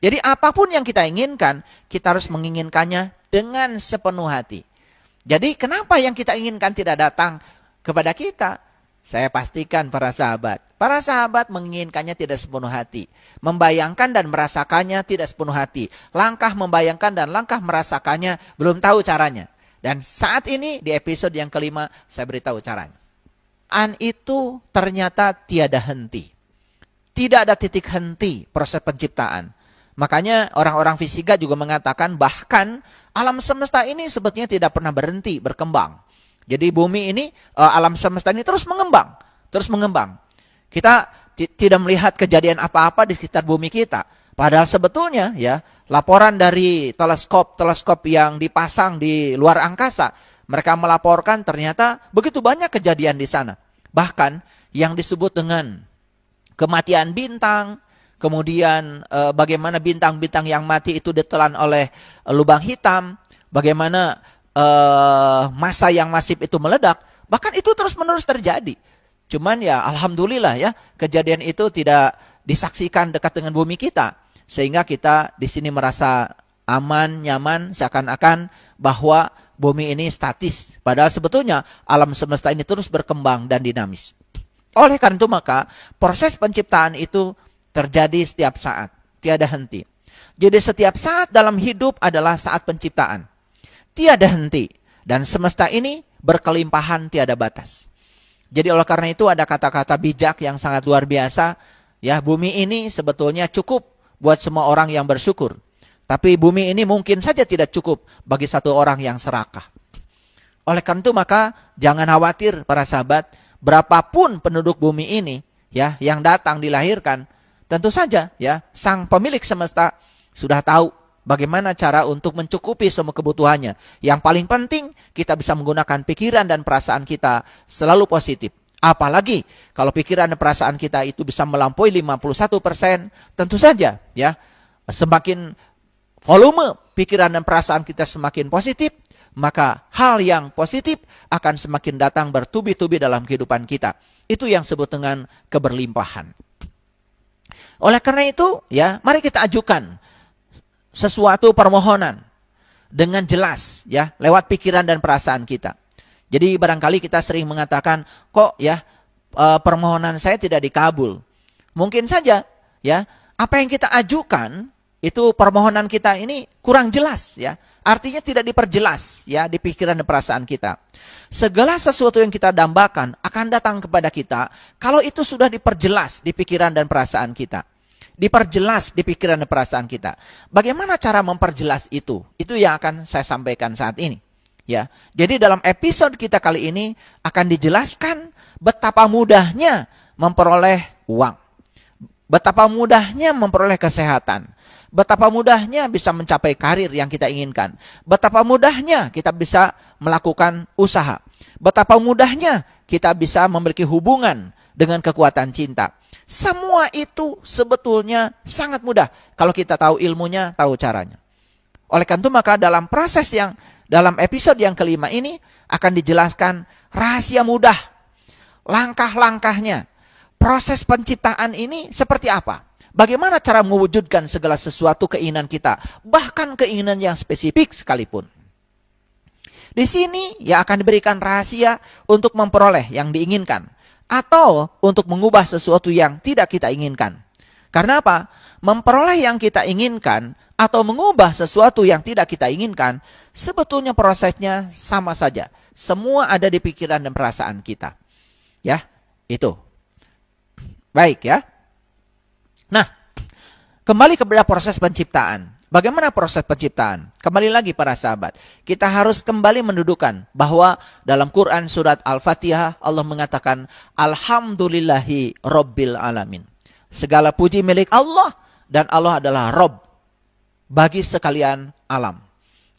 Jadi apapun yang kita inginkan, kita harus menginginkannya dengan sepenuh hati. Jadi kenapa yang kita inginkan tidak datang kepada kita? Saya pastikan para sahabat menginginkannya tidak sepenuh hati. Membayangkan dan merasakannya tidak sepenuh hati. Langkah membayangkan dan langkah merasakannya belum tahu caranya. Dan saat ini di episode yang kelima saya beritahu caranya. Itu ternyata tiada henti. Tidak ada titik henti proses penciptaan. Makanya orang-orang fisika juga mengatakan bahkan alam semesta ini sebetulnya tidak pernah berhenti berkembang. Jadi bumi ini, alam semesta ini terus mengembang. Kita tidak melihat kejadian apa-apa di sekitar bumi kita. Padahal sebetulnya ya, laporan dari teleskop yang dipasang di luar angkasa, mereka melaporkan ternyata begitu banyak kejadian di sana. Bahkan yang disebut dengan kematian bintang, kemudian bagaimana bintang-bintang yang mati itu ditelan oleh lubang hitam, bagaimana massa yang masif itu meledak, bahkan itu terus-menerus terjadi. Cuman ya alhamdulillah ya, kejadian itu tidak disaksikan dekat dengan bumi kita, sehingga kita di sini merasa aman, nyaman, seakan-akan bahwa bumi ini statis. Padahal sebetulnya alam semesta ini terus berkembang dan dinamis. Oleh karena itu maka proses penciptaan itu terjadi setiap saat, tiada henti. Jadi setiap saat dalam hidup adalah saat penciptaan. Tiada henti. Dan semesta ini berkelimpahan tiada batas. Jadi oleh karena itu ada kata-kata bijak yang sangat luar biasa. Ya, bumi ini sebetulnya cukup buat semua orang yang bersyukur. Tapi bumi ini mungkin saja tidak cukup bagi satu orang yang serakah. Oleh karena itu maka jangan khawatir para sahabat. Berapapun penduduk bumi ini ya yang datang dilahirkan, tentu saja ya sang pemilik semesta sudah tahu bagaimana cara untuk mencukupi semua kebutuhannya. Yang paling penting kita bisa menggunakan pikiran dan perasaan kita selalu positif. Apalagi kalau pikiran dan perasaan kita itu bisa melampaui 51%, tentu saja ya semakin volume pikiran dan perasaan kita semakin positif, maka hal yang positif akan semakin datang bertubi-tubi dalam kehidupan kita. Itu yang disebut dengan keberlimpahan. Oleh karena itu, ya, mari kita ajukan sesuatu permohonan dengan jelas, ya, lewat pikiran dan perasaan kita. Jadi barangkali kita sering mengatakan, kok ya permohonan saya tidak dikabul. Mungkin saja, ya, apa yang kita ajukan itu permohonan kita ini kurang jelas, ya. Artinya tidak diperjelas ya di pikiran dan perasaan kita. Segala sesuatu yang kita dambakan akan datang kepada kita kalau itu sudah diperjelas di pikiran dan perasaan kita. Diperjelas di pikiran dan perasaan kita. Bagaimana cara memperjelas itu? Itu yang akan saya sampaikan saat ini. Ya. Jadi dalam episode kita kali ini akan dijelaskan betapa mudahnya memperoleh uang. Betapa mudahnya memperoleh kesehatan. Betapa mudahnya bisa mencapai karir yang kita inginkan. Betapa mudahnya kita bisa melakukan usaha. Betapa mudahnya kita bisa memiliki hubungan dengan kekuatan cinta. Semua itu sebetulnya sangat mudah kalau kita tahu ilmunya, tahu caranya. Oleh karena itu maka dalam episode yang kelima ini akan dijelaskan rahasia mudah, langkah-langkahnya, proses penciptaan ini seperti apa. Bagaimana cara mewujudkan segala sesuatu keinginan kita, bahkan keinginan yang spesifik sekalipun. Di sini ya akan diberikan rahasia untuk memperoleh yang diinginkan, atau untuk mengubah sesuatu yang tidak kita inginkan. Karena apa? Memperoleh yang kita inginkan, atau mengubah sesuatu yang tidak kita inginkan, sebetulnya prosesnya sama saja. Semua ada di pikiran dan perasaan kita. Ya, itu. Baik ya. Nah, kembali kepada proses penciptaan. Bagaimana proses penciptaan? Kembali lagi para sahabat. Kita harus kembali mendudukan bahwa dalam Quran surat Al-Fatihah Allah mengatakan Alhamdulillahi Rabbil Alamin. Segala puji milik Allah dan Allah adalah Rabb bagi sekalian alam.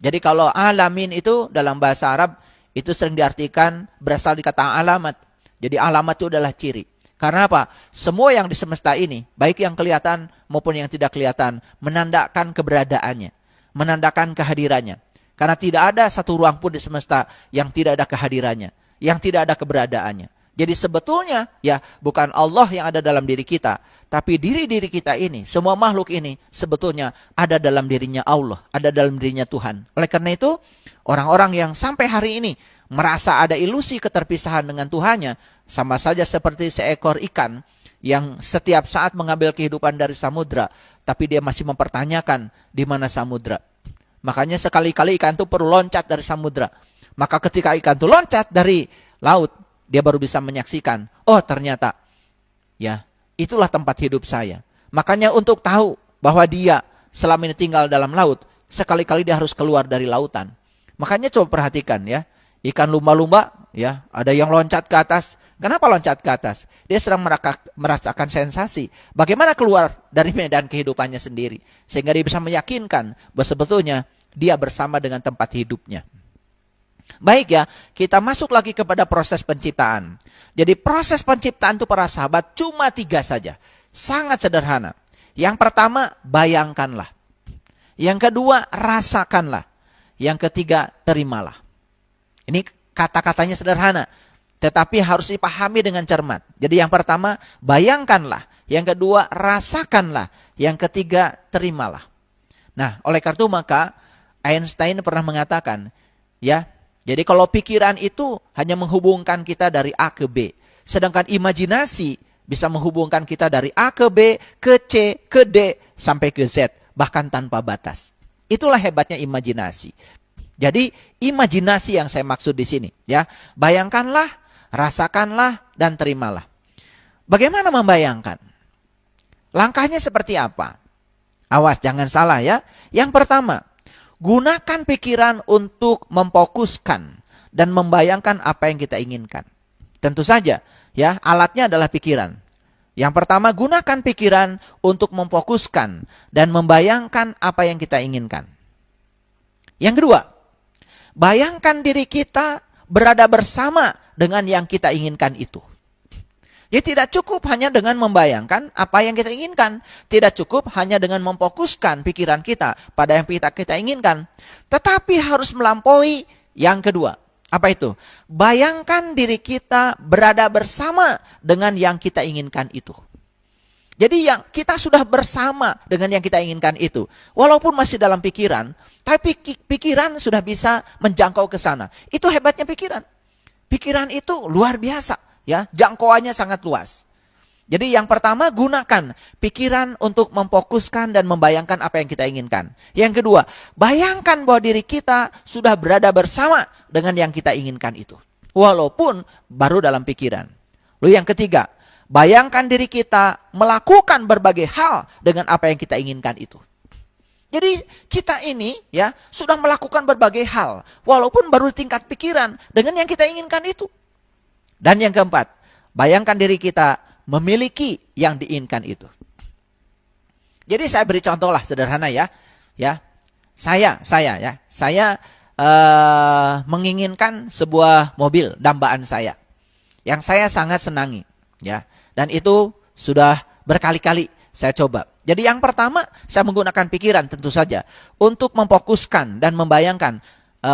Jadi kalau alamin itu dalam bahasa Arab itu sering diartikan berasal dari kata alamat. Jadi alamat itu adalah ciri. Karena apa? Semua yang di semesta ini, baik yang kelihatan maupun yang tidak kelihatan, menandakan keberadaannya, menandakan kehadirannya. Karena tidak ada satu ruang pun di semesta yang tidak ada kehadirannya, yang tidak ada keberadaannya. Jadi sebetulnya ya bukan Allah yang ada dalam diri kita, tapi diri-diri kita ini, semua makhluk ini sebetulnya ada dalam dirinya Allah, ada dalam dirinya Tuhan. Oleh karena itu, orang-orang yang sampai hari ini merasa ada ilusi keterpisahan dengan Tuhannya, sama saja seperti seekor ikan yang setiap saat mengambil kehidupan dari samudra, tapi dia masih mempertanyakan di mana samudra. Makanya sekali-kali ikan itu perlu loncat dari samudra. Maka ketika ikan itu loncat dari laut, dia baru bisa menyaksikan, oh ternyata, ya itulah tempat hidup saya. Makanya untuk tahu bahwa dia selama ini tinggal dalam laut, sekali-kali dia harus keluar dari lautan. Makanya coba perhatikan ya, ikan lumba-lumba, ya ada yang loncat ke atas. Kenapa loncat ke atas? Dia sedang merasakan sensasi. Bagaimana keluar dari medan kehidupannya sendiri. Sehingga dia bisa meyakinkan bahwa sebetulnya dia bersama dengan tempat hidupnya. Baik ya, kita masuk lagi kepada proses penciptaan. Jadi proses penciptaan itu para sahabat cuma 3 saja. Sangat sederhana. Yang pertama, bayangkanlah. Yang kedua, rasakanlah. Yang ketiga, terimalah. Ini kata-katanya sederhana, tetapi harus dipahami dengan cermat. Jadi yang pertama, bayangkanlah. Yang kedua, rasakanlah. Yang ketiga, terimalah. Nah, oleh karena itu maka Einstein pernah mengatakan, ya, jadi kalau pikiran itu hanya menghubungkan kita dari A ke B. Sedangkan imajinasi bisa menghubungkan kita dari A ke B, ke C, ke D, sampai ke Z. Bahkan tanpa batas. Itulah hebatnya imajinasi. Jadi imajinasi yang saya maksud di sini. Ya, bayangkanlah, rasakanlah, dan terimalah. Bagaimana membayangkan? Langkahnya seperti apa? Awas, jangan salah ya. Yang pertama, gunakan pikiran untuk memfokuskan dan membayangkan apa yang kita inginkan. Tentu saja, ya, alatnya adalah pikiran. Yang pertama, gunakan pikiran untuk memfokuskan dan membayangkan apa yang kita inginkan. Yang kedua, bayangkan diri kita berada bersama dengan yang kita inginkan itu. Jadi tidak cukup hanya dengan membayangkan apa yang kita inginkan. Tidak cukup hanya dengan memfokuskan pikiran kita pada yang kita inginkan. Tetapi harus melampaui yang kedua. Apa itu? Bayangkan diri kita berada bersama dengan yang kita inginkan itu. Jadi yang kita sudah bersama dengan yang kita inginkan itu. Walaupun masih dalam pikiran, tapi pikiran sudah bisa menjangkau ke sana. Itu hebatnya pikiran. Pikiran itu luar biasa. Ya, jangkauannya sangat luas. Jadi yang pertama, gunakan pikiran untuk memfokuskan dan membayangkan apa yang kita inginkan. Yang kedua, bayangkan bahwa diri kita sudah berada bersama dengan yang kita inginkan itu. Walaupun baru dalam pikiran. Lalu yang ketiga, bayangkan diri kita melakukan berbagai hal dengan apa yang kita inginkan itu. Jadi kita ini ya sudah melakukan berbagai hal. Walaupun baru tingkat pikiran dengan yang kita inginkan itu. Dan yang keempat, bayangkan diri kita memiliki yang diinginkan itu. Jadi saya beri contoh lah sederhana ya. Ya, saya menginginkan sebuah mobil dambaan saya yang saya sangat senangi. Ya, dan itu sudah berkali-kali saya coba. Jadi yang pertama, saya menggunakan pikiran tentu saja untuk memfokuskan dan membayangkan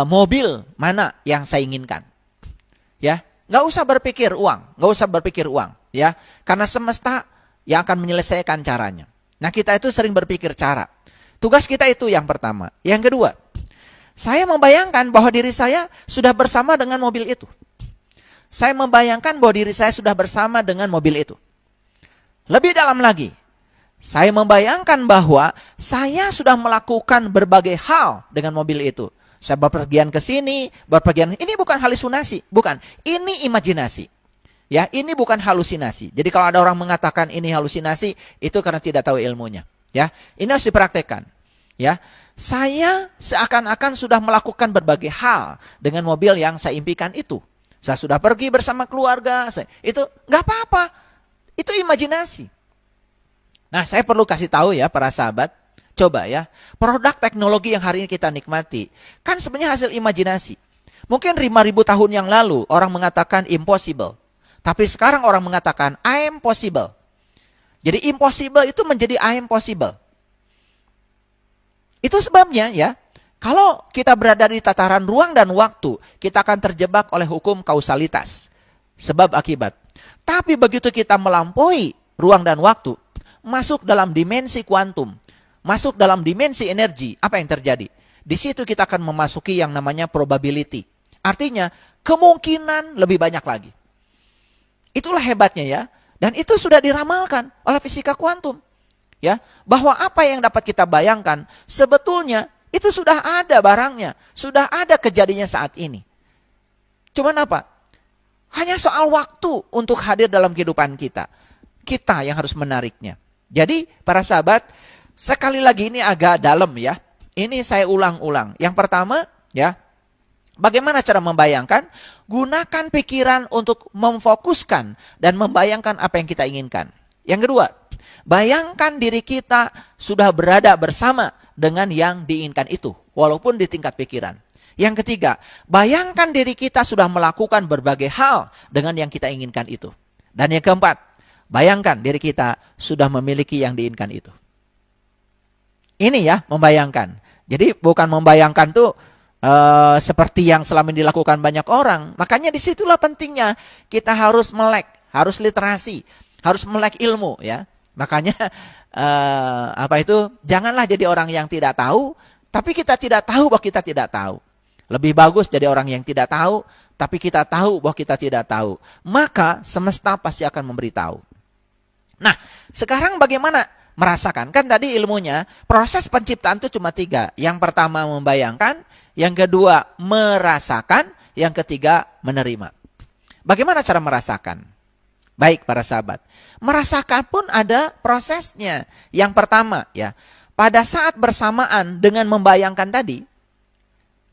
mobil mana yang saya inginkan. Ya. Nggak usah berpikir uang, ya, karena semesta yang akan menyelesaikan caranya. Nah, kita itu sering berpikir cara. Tugas kita itu yang pertama. Yang kedua, saya membayangkan bahwa diri saya sudah bersama dengan mobil itu. Saya membayangkan bahwa diri saya sudah bersama dengan mobil itu. Lebih dalam lagi, saya membayangkan bahwa saya sudah melakukan berbagai hal dengan mobil itu. Saya berpergian ke sini, ini bukan halusinasi, bukan. Ini imajinasi. Ya, ini bukan halusinasi. Jadi kalau ada orang mengatakan ini halusinasi, itu karena tidak tahu ilmunya. Ya, ini harus dipraktekkan. Ya, saya seakan-akan sudah melakukan berbagai hal dengan mobil yang saya impikan itu. Saya sudah pergi bersama keluarga. Itu nggak apa-apa. Itu imajinasi. Nah, saya perlu kasih tahu ya para sahabat. Coba ya, produk teknologi yang hari ini kita nikmati, kan sebenarnya hasil imajinasi. Mungkin 5.000 tahun yang lalu orang mengatakan impossible. Tapi sekarang orang mengatakan I am possible. Jadi impossible itu menjadi I am possible. Itu sebabnya ya, kalau kita berada di tataran ruang dan waktu, kita akan terjebak oleh hukum kausalitas. Sebab akibat. Tapi begitu kita melampaui ruang dan waktu, masuk dalam dimensi kuantum, masuk dalam dimensi energi, apa yang terjadi? Di situ kita akan memasuki yang namanya probability. Artinya, kemungkinan lebih banyak lagi. Itulah hebatnya ya. Dan itu sudah diramalkan oleh fisika kuantum. Ya, bahwa apa yang dapat kita bayangkan, sebetulnya itu sudah ada barangnya. Sudah ada kejadiannya saat ini. Cuman apa? Hanya soal waktu untuk hadir dalam kehidupan kita. Kita yang harus menariknya. Jadi para sahabat, sekali lagi ini agak dalam ya. Ini saya ulang-ulang. Yang pertama ya, bagaimana cara membayangkan? Gunakan pikiran untuk memfokuskan dan membayangkan apa yang kita inginkan. Yang kedua, bayangkan diri kita sudah berada bersama dengan yang diinginkan itu, walaupun di tingkat pikiran. Yang ketiga, bayangkan diri kita sudah melakukan berbagai hal dengan yang kita inginkan itu. Dan yang keempat, bayangkan diri kita sudah memiliki yang diinginkan itu. Ini ya, membayangkan. Jadi bukan membayangkan tuh seperti yang selama ini dilakukan banyak orang. Makanya disitulah pentingnya kita harus melek, harus literasi, harus melek ilmu ya. Makanya janganlah jadi orang yang tidak tahu, tapi kita tidak tahu bahwa kita tidak tahu. Lebih bagus jadi orang yang tidak tahu, tapi kita tahu bahwa kita tidak tahu. Maka semesta pasti akan memberitahu. Nah, sekarang bagaimana merasakan? Kan tadi ilmunya, proses penciptaan itu cuma 3. Yang pertama membayangkan, yang kedua merasakan, yang ketiga menerima. Bagaimana cara merasakan? Baik para sahabat, merasakan pun ada prosesnya. Yang pertama ya, pada saat bersamaan dengan membayangkan tadi,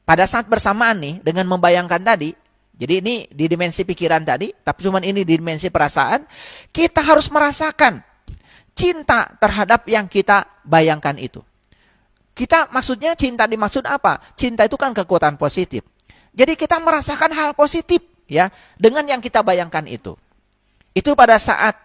pada saat bersamaan nih dengan membayangkan tadi, jadi ini di dimensi pikiran tadi, tapi cuman ini di dimensi perasaan, kita harus merasakan cinta terhadap yang kita bayangkan itu. Kita maksudnya cinta dimaksud apa? Cinta itu kan kekuatan positif. Jadi kita merasakan hal positif ya dengan yang kita bayangkan itu. Itu pada saat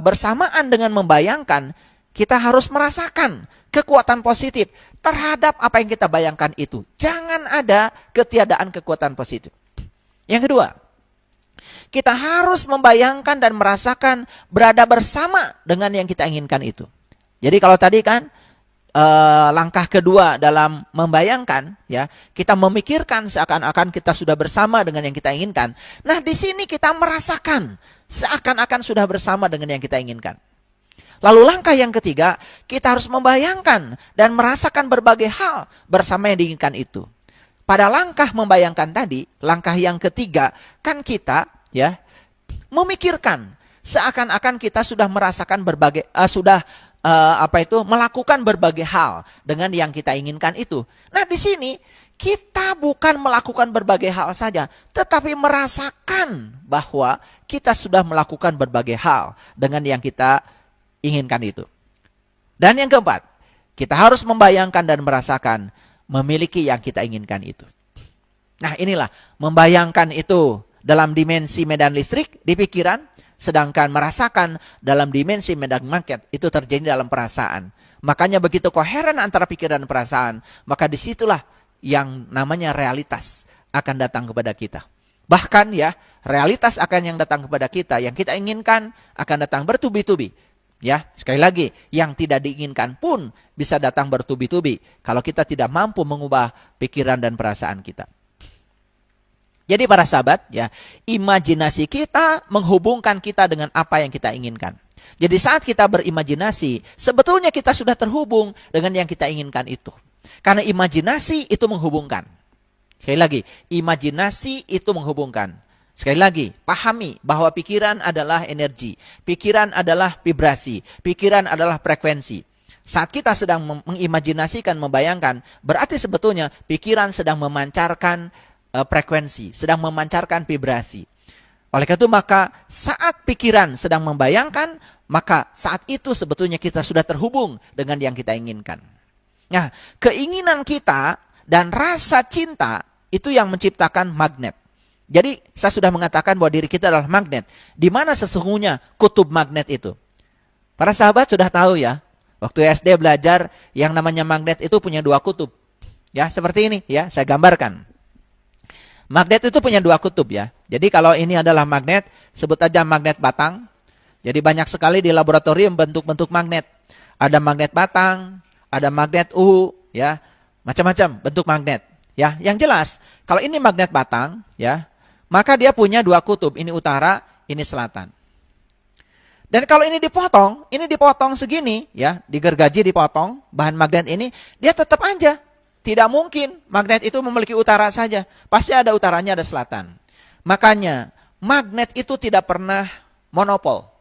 bersamaan dengan membayangkan, kita harus merasakan kekuatan positif terhadap apa yang kita bayangkan itu. Jangan ada ketiadaan kekuatan positif. Yang kedua, kita harus membayangkan dan merasakan berada bersama dengan yang kita inginkan itu. Jadi kalau tadi kan langkah kedua dalam membayangkan, ya kita memikirkan seakan-akan kita sudah bersama dengan yang kita inginkan. Nah di sini kita merasakan seakan-akan sudah bersama dengan yang kita inginkan. Lalu langkah yang ketiga, kita harus membayangkan dan merasakan berbagai hal bersama yang diinginkan itu. Pada langkah membayangkan tadi, langkah yang ketiga, kan kita ya memikirkan seakan-akan kita sudah merasakan berbagai melakukan berbagai hal dengan yang kita inginkan itu. Nah, di sini kita bukan melakukan berbagai hal saja, tetapi merasakan bahwa kita sudah melakukan berbagai hal dengan yang kita inginkan itu. Dan yang keempat, kita harus membayangkan dan merasakan memiliki yang kita inginkan itu. Nah, inilah membayangkan itu dalam dimensi medan listrik di pikiran, sedangkan merasakan dalam dimensi medan magnet itu terjadi dalam perasaan. Makanya begitu koheren antara pikiran dan perasaan, maka disitulah yang namanya realitas akan datang kepada kita. Bahkan ya, realitas akan yang datang kepada kita, yang kita inginkan akan datang bertubi-tubi. Ya, sekali lagi, yang tidak diinginkan pun bisa datang bertubi-tubi kalau kita tidak mampu mengubah pikiran dan perasaan kita. Jadi para sahabat, ya, imajinasi kita menghubungkan kita dengan apa yang kita inginkan. Jadi saat kita berimajinasi, sebetulnya kita sudah terhubung dengan yang kita inginkan itu. Karena imajinasi itu menghubungkan. Sekali lagi, imajinasi itu menghubungkan. Sekali lagi, pahami bahwa pikiran adalah energi, pikiran adalah vibrasi, pikiran adalah frekuensi. Saat kita sedang mengimajinasikan, membayangkan, berarti sebetulnya pikiran sedang memancarkan frekuensi, sedang memancarkan vibrasi. Oleh karena itu maka saat pikiran sedang membayangkan, maka saat itu sebetulnya kita sudah terhubung dengan yang kita inginkan. Nah, keinginan kita dan rasa cinta itu yang menciptakan magnet. Jadi saya sudah mengatakan bahwa diri kita adalah magnet. Di mana sesungguhnya kutub magnet itu? Para sahabat sudah tahu ya. Waktu SD belajar yang namanya magnet itu punya 2 kutub. Ya, seperti ini ya, saya gambarkan. Magnet itu punya dua kutub ya. Jadi kalau ini adalah magnet, sebut aja magnet batang. Jadi banyak sekali di laboratorium bentuk-bentuk magnet. Ada magnet batang, ada magnet uhu, ya, macam-macam bentuk magnet. Ya, yang jelas, kalau ini magnet batang, ya, maka dia punya dua kutub, ini utara, ini selatan. Dan kalau ini dipotong segini, ya, digergaji, dipotong, bahan magnet ini, dia tetap aja. Tidak mungkin magnet itu memiliki utara saja. Pasti ada utaranya, ada selatan. Makanya, magnet itu tidak pernah monopol.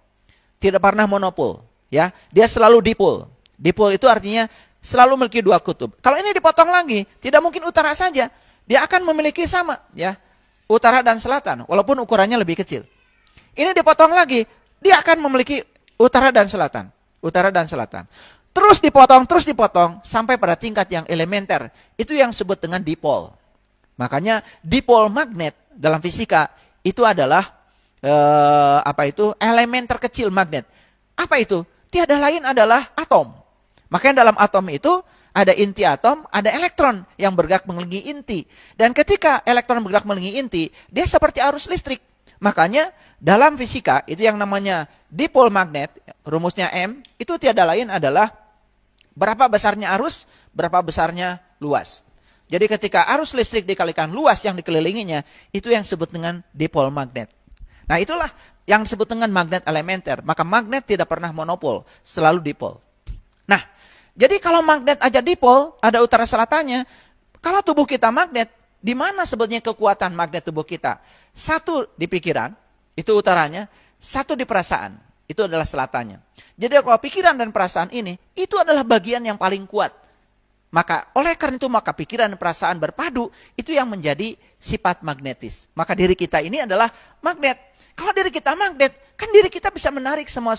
Tidak pernah monopol. Ya, dia selalu dipol. Dipol itu artinya selalu memiliki dua kutub. Kalau ini dipotong lagi, tidak mungkin utara saja. Dia akan memiliki sama, ya, utara dan selatan, walaupun ukurannya lebih kecil. Ini dipotong lagi, dia akan memiliki utara dan selatan. Utara dan selatan. Terus dipotong, sampai pada tingkat yang elementer. Itu yang disebut dengan dipol. Makanya dipol magnet dalam fisika itu adalah elemen terkecil magnet. Apa itu? Tiada lain adalah atom. Makanya dalam atom itu ada inti atom, ada elektron yang bergerak mengelilingi inti. Dan ketika elektron bergerak mengelilingi inti, dia seperti arus listrik. Makanya dalam fisika itu yang namanya dipol magnet, rumusnya M, itu tiada lain adalah berapa besarnya arus, berapa besarnya luas. Jadi ketika arus listrik dikalikan luas yang dikelilinginya, itu yang disebut dengan dipol magnet. Nah, itulah yang disebut dengan magnet elementer. Maka magnet tidak pernah monopol, selalu dipol. Nah, jadi kalau magnet aja dipol, ada utara selatannya. Kalau tubuh kita magnet, di mana sebetulnya kekuatan magnet tubuh kita? Satu di pikiran, itu utaranya. Satu di perasaan, itu adalah selatannya. Jadi kalau pikiran dan perasaan ini, itu adalah bagian yang paling kuat. Maka oleh karena itu, maka pikiran dan perasaan berpadu, itu yang menjadi sifat magnetis. Maka diri kita ini adalah magnet. Kalau diri kita magnet, kan diri kita bisa menarik semua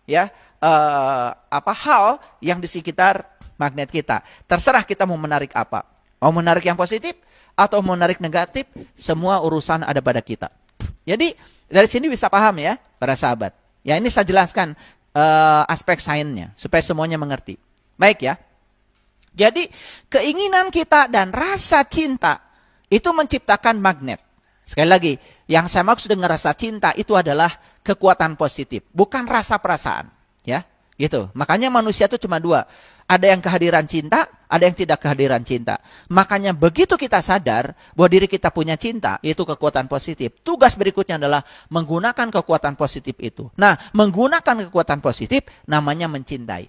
ya hal yang di sekitar magnet kita. Terserah kita mau menarik apa. Mau menarik yang positif atau mau menarik negatif, semua urusan ada pada kita. Jadi dari sini bisa paham ya, para sahabat. Ya, ini saya jelaskan aspek sainsnya supaya semuanya mengerti. Baik ya. Jadi keinginan kita dan rasa cinta itu menciptakan magnet. Sekali lagi, yang saya maksud dengan rasa cinta itu adalah kekuatan positif, bukan rasa perasaan, ya. Gitu. Makanya manusia itu cuma dua. Ada yang kehadiran cinta, ada yang tidak kehadiran cinta. Makanya begitu kita sadar bahwa diri kita punya cinta, itu kekuatan positif. Tugas berikutnya adalah menggunakan kekuatan positif itu. Nah, menggunakan kekuatan positif namanya mencintai.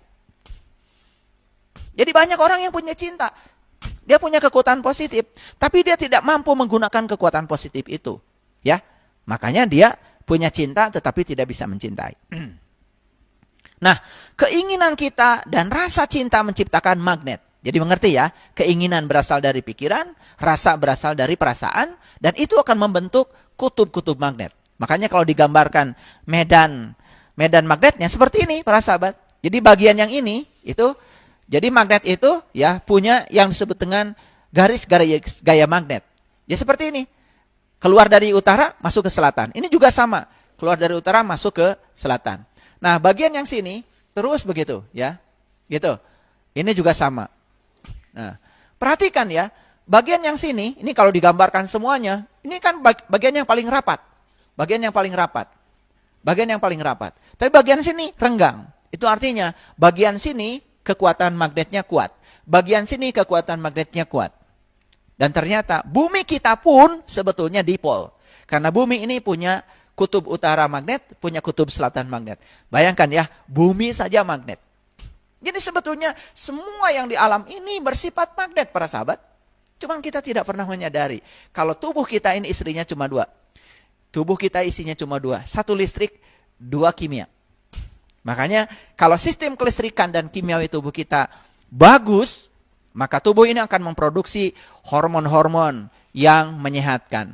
Jadi banyak orang yang punya cinta. Dia punya kekuatan positif, tapi dia tidak mampu menggunakan kekuatan positif itu. Ya, makanya dia punya cinta tetapi tidak bisa mencintai. Nah, keinginan kita dan rasa cinta menciptakan magnet. Jadi mengerti ya, keinginan berasal dari pikiran, rasa berasal dari perasaan, dan itu akan membentuk kutub-kutub magnet. Makanya kalau digambarkan medan magnetnya seperti ini, para sahabat. Jadi bagian yang ini, itu, jadi magnet itu ya punya yang disebut dengan garis gaya magnet. Ya seperti ini, keluar dari utara, masuk ke selatan. Ini juga sama, keluar dari utara, masuk ke selatan. Nah, bagian yang sini terus begitu, ya. Gitu. Ini juga sama. Nah, perhatikan ya, bagian yang sini, ini kalau digambarkan semuanya, ini kan bagian yang paling rapat. Bagian yang paling rapat. Bagian yang paling rapat. Tapi bagian sini renggang. Itu artinya bagian sini kekuatan magnetnya kuat. Bagian sini kekuatan magnetnya kuat. Dan ternyata bumi kita pun sebetulnya dipol. Karena bumi ini punya kutub utara magnet, punya kutub selatan magnet. Bayangkan ya, bumi saja magnet. Jadi sebetulnya semua yang di alam ini bersifat magnet, para sahabat. Cuman kita tidak pernah menyadari. Kalau tubuh kita ini istrinya cuma dua. Tubuh kita isinya cuma dua. Satu listrik, dua kimia. Makanya kalau sistem kelistrikan dan kimiawi tubuh kita bagus, maka tubuh ini akan memproduksi hormon-hormon yang menyehatkan.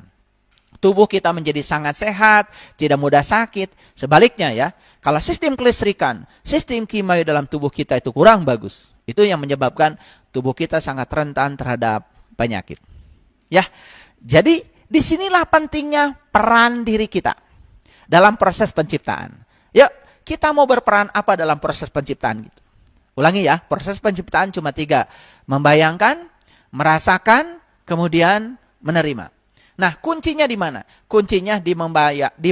Tubuh kita menjadi sangat sehat, tidak mudah sakit. Sebaliknya ya, kalau sistem kelistrikan, sistem kimiawi dalam tubuh kita itu kurang bagus. Itu yang menyebabkan tubuh kita sangat rentan terhadap penyakit. Ya, jadi disinilah pentingnya peran diri kita dalam proses penciptaan. Yuk, kita mau berperan apa dalam proses penciptaan gitu? Ulangi ya, proses penciptaan cuma 3. Membayangkan, merasakan, kemudian menerima. Nah, kuncinya di mana? Kuncinya di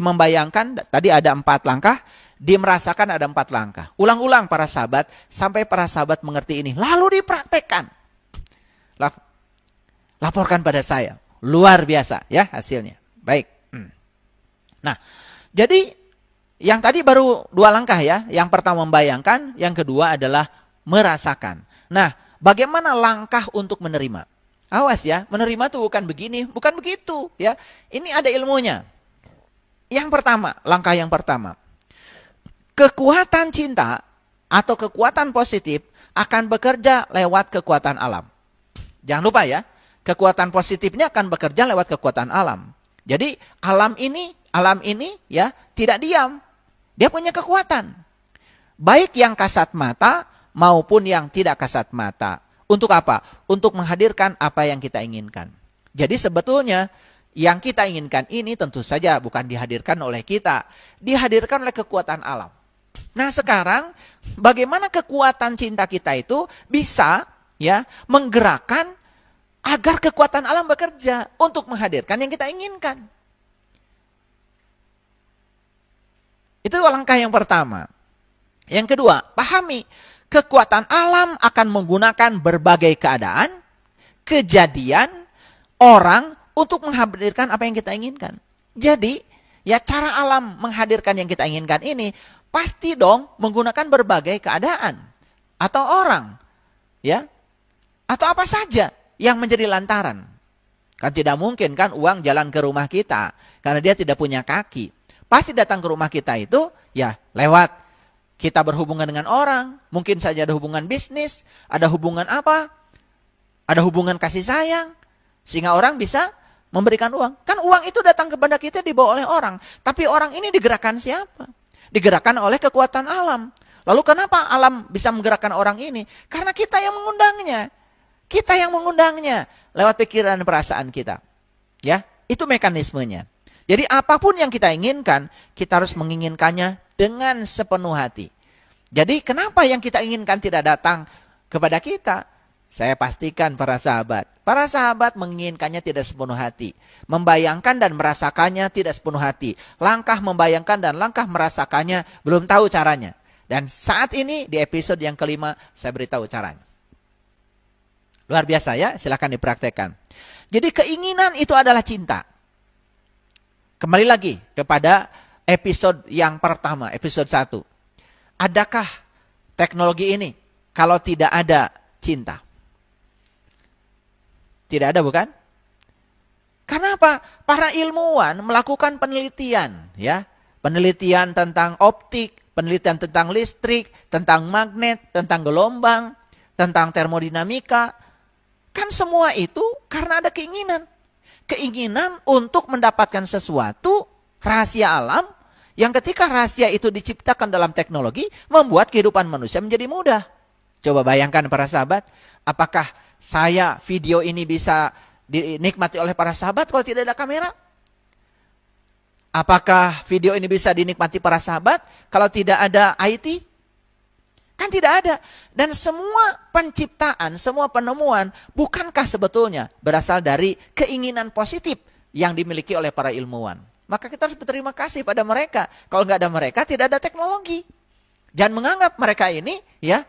membayangkan, tadi ada 4 langkah, di merasakan ada 4 langkah. Ulang-ulang para sahabat, sampai para sahabat mengerti ini. Lalu dipraktekkan. Laporkan pada saya. Luar biasa ya hasilnya. Baik. Nah, jadi yang tadi baru 2 langkah ya. Yang pertama membayangkan, yang kedua adalah merasakan. Nah, bagaimana langkah untuk menerima? Awas ya, menerima tuh bukan begini, bukan begitu ya. Ini ada ilmunya. Yang pertama, langkah yang pertama. Kekuatan cinta atau kekuatan positif akan bekerja lewat kekuatan alam. Jangan lupa ya, kekuatan positifnya akan bekerja lewat kekuatan alam. Jadi alam ini ya tidak diam. Dia punya kekuatan. Baik yang kasat mata maupun yang tidak kasat mata. Untuk apa? Untuk menghadirkan apa yang kita inginkan. Jadi sebetulnya yang kita inginkan ini tentu saja bukan dihadirkan oleh kita. Dihadirkan oleh kekuatan alam. Nah sekarang bagaimana kekuatan cinta kita itu bisa ya menggerakkan agar kekuatan alam bekerja untuk menghadirkan yang kita inginkan. Itu langkah yang pertama. Yang kedua, pahami. Kekuatan alam akan menggunakan berbagai keadaan, kejadian, orang untuk menghadirkan apa yang kita inginkan. Jadi, ya cara alam menghadirkan yang kita inginkan ini pasti dong menggunakan berbagai keadaan atau orang, ya, atau apa saja yang menjadi lantaran. Kan tidak mungkin kan uang jalan ke rumah kita karena dia tidak punya kaki. Pasti datang ke rumah kita itu ya lewat kita berhubungan dengan orang, mungkin saja ada hubungan bisnis, ada hubungan apa, ada hubungan kasih sayang, sehingga orang bisa memberikan uang. Kan uang itu datang kepada kita dibawa oleh orang, tapi orang ini digerakkan siapa? Digerakkan oleh kekuatan alam. Lalu kenapa alam bisa menggerakkan orang ini? Karena kita yang mengundangnya. Kita yang mengundangnya lewat pikiran dan perasaan kita. Ya, itu mekanismenya. Jadi apapun yang kita inginkan, kita harus menginginkannya dengan sepenuh hati. Jadi kenapa yang kita inginkan tidak datang kepada kita? Saya pastikan para sahabat menginginkannya tidak sepenuh hati. Membayangkan dan merasakannya tidak sepenuh hati. Langkah membayangkan dan langkah merasakannya belum tahu caranya. Dan saat ini di episode yang kelima saya beritahu caranya. Luar biasa ya, silakan dipraktekkan. Jadi keinginan itu adalah cinta. Kembali lagi kepada episode yang pertama, episode 1. Adakah teknologi ini kalau tidak ada cinta? Tidak ada bukan? Karena apa? Para ilmuwan melakukan penelitian, ya. Penelitian tentang optik, penelitian tentang listrik, tentang magnet, tentang gelombang, tentang termodinamika. Kan semua itu karena ada keinginan. Keinginan untuk mendapatkan sesuatu, rahasia alam, yang ketika rahasia itu diciptakan dalam teknologi, membuat kehidupan manusia menjadi mudah. Coba bayangkan para sahabat, apakah video ini bisa dinikmati oleh para sahabat kalau tidak ada kamera? Apakah video ini bisa dinikmati para sahabat kalau tidak ada IT? Kan tidak ada. Dan semua penciptaan, semua penemuan, bukankah sebetulnya berasal dari keinginan positif yang dimiliki oleh para ilmuwan? Maka kita harus berterima kasih pada mereka. Kalau nggak ada mereka, tidak ada teknologi. Jangan menganggap mereka ini ya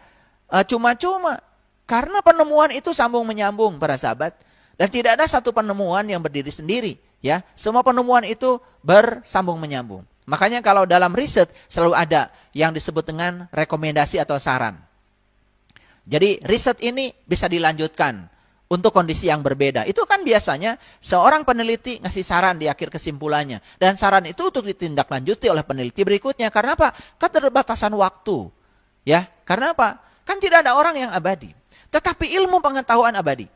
cuma-cuma. Karena penemuan itu sambung menyambung para sahabat. Dan tidak ada satu penemuan yang berdiri sendiri. Ya, semua penemuan itu bersambung menyambung. Makanya kalau dalam riset selalu ada yang disebut dengan rekomendasi atau saran. Jadi riset ini bisa dilanjutkan untuk kondisi yang berbeda. Itu kan biasanya seorang peneliti ngasih saran di akhir kesimpulannya. Dan saran itu untuk ditindaklanjuti oleh peneliti berikutnya. Karena apa? Keterbatasan waktu. Ya, karena apa? Kan tidak ada orang yang abadi. Tetapi ilmu pengetahuan abadi.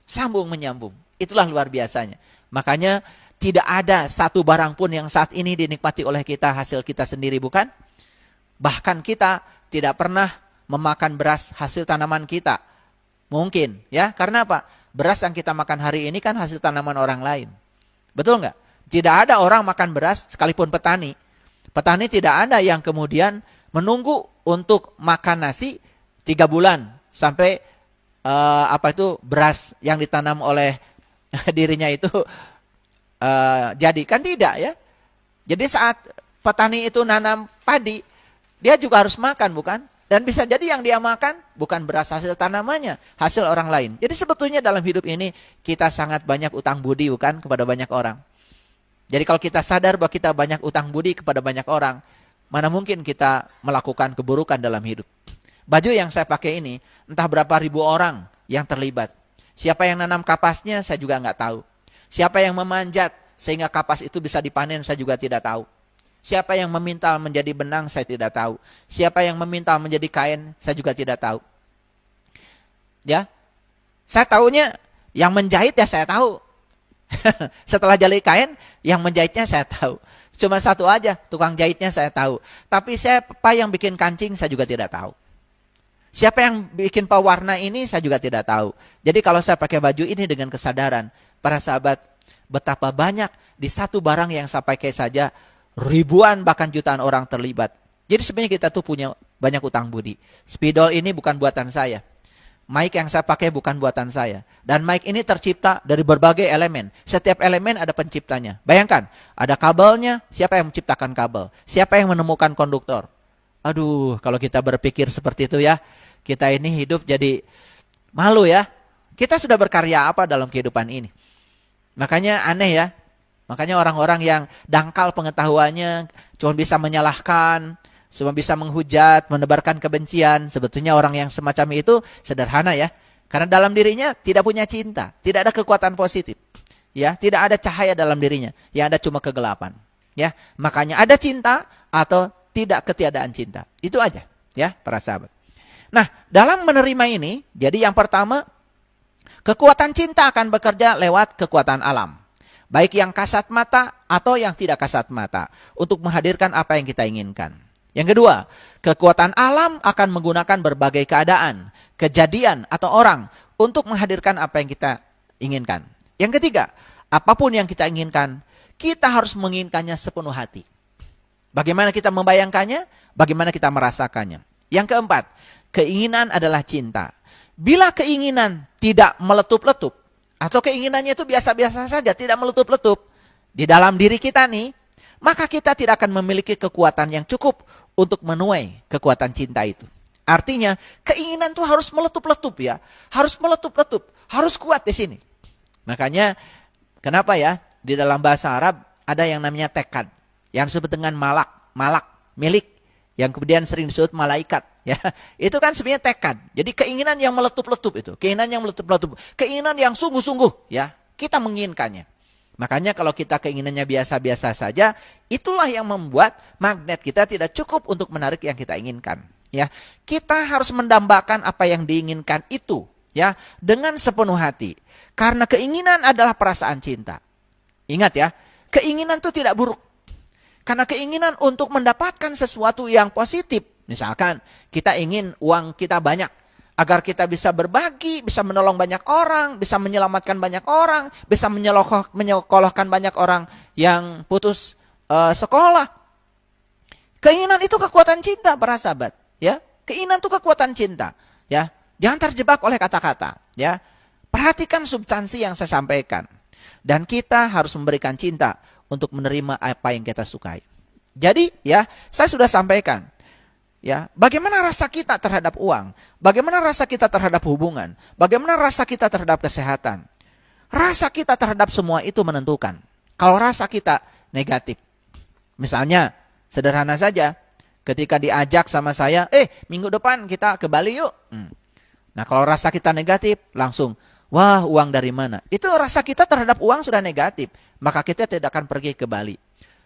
Sambung menyambung. Itulah luar biasanya. Makanya tidak ada satu barang pun yang saat ini dinikmati oleh kita, hasil kita sendiri, bukan? Bahkan kita tidak pernah memakan beras hasil tanaman kita. Mungkin, ya. Karena apa? Beras yang kita makan hari ini kan hasil tanaman orang lain. Betul nggak? Tidak ada orang makan beras, sekalipun petani. Petani tidak ada yang kemudian menunggu untuk makan nasi 3 bulan sampai beras yang ditanam oleh dirinya itu jadi? Kan tidak ya. Jadi saat petani itu nanam padi, dia juga harus makan, bukan? Dan bisa jadi yang dia makan bukan beras hasil tanamannya, hasil orang lain. Jadi sebetulnya dalam hidup ini kita sangat banyak utang budi, bukan, kepada banyak orang. Jadi kalau kita sadar bahwa kita banyak utang budi kepada banyak orang, mana mungkin kita melakukan keburukan dalam hidup. Baju yang saya pakai ini, entah berapa ribu orang yang terlibat. Siapa yang nanam kapasnya, saya juga nggak tahu. Siapa yang memanjat sehingga kapas itu bisa dipanen, saya juga tidak tahu. Siapa yang memintal menjadi benang, saya tidak tahu. Siapa yang memintal menjadi kain, saya juga tidak tahu. Ya, saya tahunya yang menjahit ya saya tahu. Setelah jadi kain, yang menjahitnya saya tahu. Cuma satu aja, tukang jahitnya saya tahu. Tapi siapa yang bikin kancing, saya juga tidak tahu. Siapa yang bikin pewarna ini, saya juga tidak tahu. Jadi kalau saya pakai baju ini dengan kesadaran, para sahabat, betapa banyak di satu barang yang saya pakai saja, ribuan bahkan jutaan orang terlibat. Jadi sebenarnya kita tuh punya banyak utang budi. Spidol ini bukan buatan saya. Mic yang saya pakai bukan buatan saya. Dan mic ini tercipta dari berbagai elemen. Setiap elemen ada penciptanya. Bayangkan, ada kabelnya, siapa yang menciptakan kabel? Siapa yang menemukan konduktor? Aduh, kalau kita berpikir seperti itu ya, kita ini hidup jadi malu ya. Kita sudah berkarya apa dalam kehidupan ini? Makanya aneh ya. Makanya orang-orang yang dangkal pengetahuannya, cuma bisa menyalahkan, cuma bisa menghujat, menebarkan kebencian. Sebetulnya orang yang semacam itu sederhana ya. Karena dalam dirinya tidak punya cinta, tidak ada kekuatan positif. Ya, tidak ada cahaya dalam dirinya. Yang ada cuma kegelapan. Ya, makanya ada cinta atau tidak ketiadaan cinta. Itu aja ya, para sahabat. Nah, dalam menerima ini, jadi yang pertama, kekuatan cinta akan bekerja lewat kekuatan alam. Baik yang kasat mata atau yang tidak kasat mata. Untuk menghadirkan apa yang kita inginkan. Yang kedua, kekuatan alam akan menggunakan berbagai keadaan, kejadian atau orang untuk menghadirkan apa yang kita inginkan. Yang ketiga, apapun yang kita inginkan, kita harus menginginkannya sepenuh hati. Bagaimana kita membayangkannya? Bagaimana kita merasakannya? Yang keempat, keinginan adalah cinta. Bila keinginan tidak meletup-letup, atau keinginannya itu biasa-biasa saja, tidak meletup-letup di dalam diri kita nih, maka kita tidak akan memiliki kekuatan yang cukup untuk menuai kekuatan cinta itu. Artinya, keinginan itu harus meletup-letup ya. Harus meletup-letup, harus kuat di sini. Makanya, kenapa ya? Di dalam bahasa Arab ada yang namanya tekad, yang disebut dengan malak, milik, yang kemudian sering disebut malaikat. Ya, itu kan sebenarnya tekad. Jadi keinginan yang meletup-letup itu, keinginan yang meletup-letup, keinginan yang sungguh-sungguh, ya, kita menginginkannya. Makanya kalau kita keinginannya biasa-biasa saja, itulah yang membuat magnet kita tidak cukup untuk menarik yang kita inginkan. Ya, kita harus mendambakan apa yang diinginkan itu, ya, dengan sepenuh hati. Karena keinginan adalah perasaan cinta. Ingat ya, keinginan itu tidak buruk. Karena keinginan untuk mendapatkan sesuatu yang positif. Misalkan kita ingin uang kita banyak. Agar kita bisa berbagi, bisa menolong banyak orang, bisa menyelamatkan banyak orang, bisa menyekolahkan banyak orang yang putus sekolah. Keinginan itu kekuatan cinta, para sahabat. Ya, keinginan itu kekuatan cinta. Ya, jangan terjebak oleh kata-kata. Ya, perhatikan substansi yang saya sampaikan. Dan kita harus memberikan cinta untuk menerima apa yang kita sukai. Jadi, ya, saya sudah sampaikan. Ya, bagaimana rasa kita terhadap uang? Bagaimana rasa kita terhadap hubungan? Bagaimana rasa kita terhadap kesehatan? Rasa kita terhadap semua itu menentukan. Kalau rasa kita negatif, misalnya sederhana saja, ketika diajak sama saya, minggu depan kita ke Bali yuk. Nah, kalau rasa kita negatif, langsung, wah, uang dari mana? Itu rasa kita terhadap uang sudah negatif, maka kita tidak akan pergi ke Bali.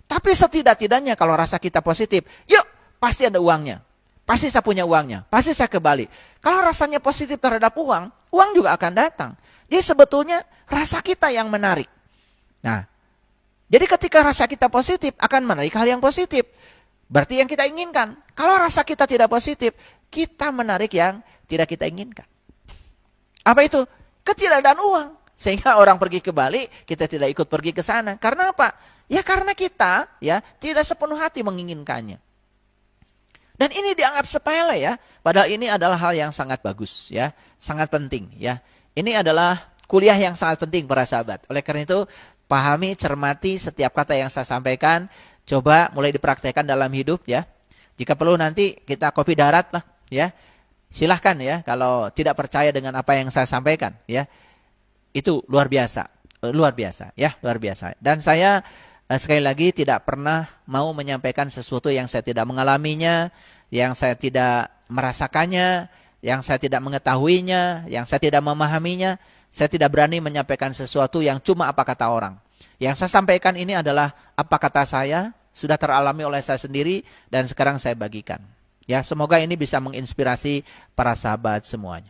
Tapi setidak-tidaknya kalau rasa kita positif, yuk, pasti ada uangnya. Pasti saya punya uangnya. Pasti saya ke Bali. Kalau rasanya positif terhadap uang, uang juga akan datang. Jadi sebetulnya rasa kita yang menarik. Nah, jadi ketika rasa kita positif akan menarik hal yang positif. Berarti yang kita inginkan. Kalau rasa kita tidak positif, kita menarik yang tidak kita inginkan. Apa itu? Ketiadaan uang. Sehingga orang pergi ke Bali, kita tidak ikut pergi ke sana. Karena apa? Ya karena kita ya tidak sepenuh hati menginginkannya. Dan ini dianggap sepele ya, padahal ini adalah hal yang sangat bagus ya, sangat penting ya. Ini adalah kuliah yang sangat penting para sahabat. Oleh karena itu, pahami, cermati setiap kata yang saya sampaikan. Coba mulai dipraktekkan dalam hidup ya. Jika perlu nanti kita kopi darat lah ya. Silahkan ya kalau tidak percaya dengan apa yang saya sampaikan ya. Itu luar biasa. Luar biasa ya, luar biasa. Dan saya sekali lagi tidak pernah mau menyampaikan sesuatu yang saya tidak mengalaminya, yang saya tidak merasakannya, yang saya tidak mengetahuinya, yang saya tidak memahaminya. Saya tidak berani menyampaikan sesuatu yang cuma apa kata orang. Yang saya sampaikan ini adalah apa kata saya, sudah teralami oleh saya sendiri, dan sekarang saya bagikan. Ya, semoga ini bisa menginspirasi para sahabat semuanya.